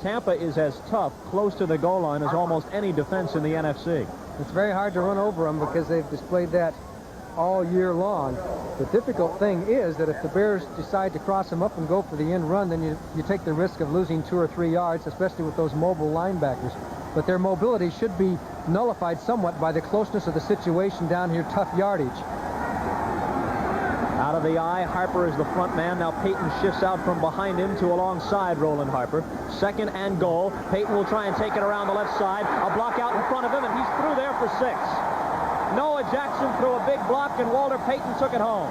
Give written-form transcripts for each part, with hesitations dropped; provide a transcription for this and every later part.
Tampa is as tough close to the goal line as almost any defense in the NFC. It's very hard to run over them because they've displayed that all year long. The difficult thing is that if the Bears decide to cross them up and go for the end run, then you take the risk of losing 2 or 3 yards, especially with those mobile linebackers. But their mobility should be nullified somewhat by the closeness of the situation down here, tough yardage. Out of the eye, Harper is the front man. Now Payton shifts out from behind him to alongside Roland Harper. 2nd and goal. Payton will try and take it around the left side. A block out in front of him, and he's through there for 6. Noah Jackson threw a big block, and Walter Payton took it home.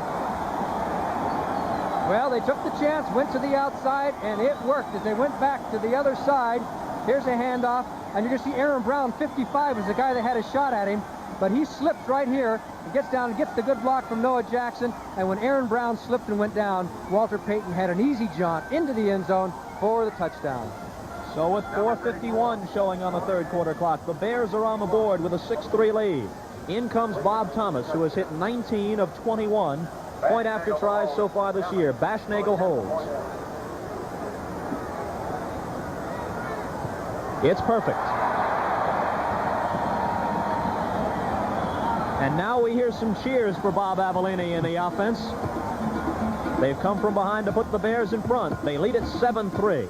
Well, they took the chance, went to the outside, and it worked. As they went back to the other side, here's a handoff, and you're going to see Aaron Brown, 55, is the guy that had a shot at him, but he slips right here. He gets down and gets the good block from Noah Jackson, and when Aaron Brown slipped and went down, Walter Payton had an easy jaunt into the end zone for the touchdown. So with 4:51 showing on the third quarter clock, the Bears are on the board with a 6-3 lead. In comes Bob Thomas, who has hit 19 of 21 point-after tries so far this year. Bashnagel holds. It's perfect. And now we hear some cheers for Bob Avellini in the offense. They've come from behind to put the Bears in front. They lead at 7-3.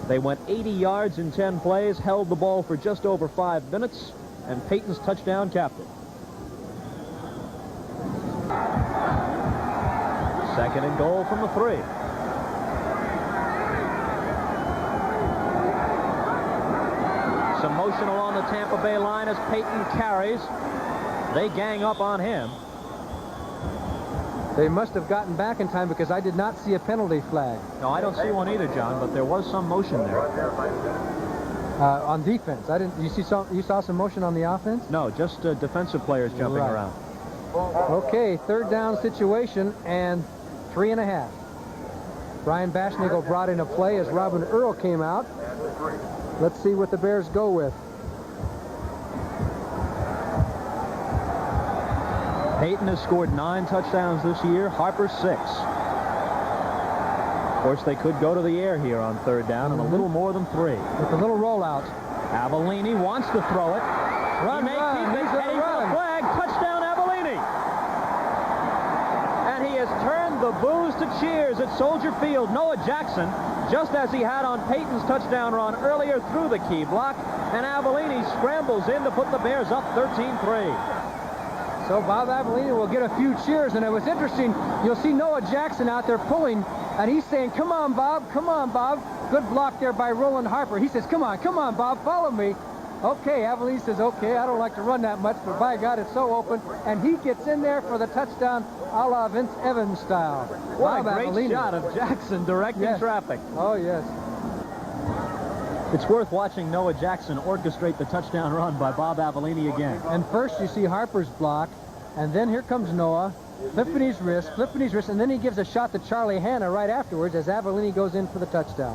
They went 80 yards in 10 plays, held the ball for just over 5 minutes, and Payton's touchdown capped it. 2nd and goal from the 3. Some motion along the Tampa Bay line as Payton carries. They gang up on him. They must have gotten back in time because I did not see a penalty flag. No, I don't see one either, John, but there was some motion there. On defense. I didn't. You saw some motion on the offense? No, just defensive players jumping around. Okay, 3rd down situation and 3.5. Brian Bashnagel brought in a play as Robin Earl came out. Let's see what the Bears go with. Payton has scored 9 touchdowns this year. Harper 6. Of course, they could go to the air here on 3rd down and a little more than 3. With a little rollout. Avellini wants to throw it. Run. He's heading for the flag. Touchdown, Avellini. And he has turned the boos to cheers at Soldier Field. Noah Jackson, just as he had on Payton's touchdown run earlier, through the key block, and Avellini scrambles in to put the Bears up 13-3. So Bob Avellini will get a few cheers, and it was interesting. You'll see Noah Jackson out there pulling, and he's saying, "Come on, Bob, come on, Bob." Good block there by Roland Harper. He says, come on, Bob, follow me." Okay, Avellini says, "Okay, I don't like to run that much, but by God, it's so open." And he gets in there for the touchdown, a la Vince Evans style. What Bob a great Avellini. shot of Jackson directing traffic. Oh, yes. It's worth watching Noah Jackson orchestrate the touchdown run by Bob Avellini again. And first you see Harper's block, and then here comes Noah, flipping his wrist, and then he gives a shot to Charlie Hanna right afterwards as Avellini goes in for the touchdown.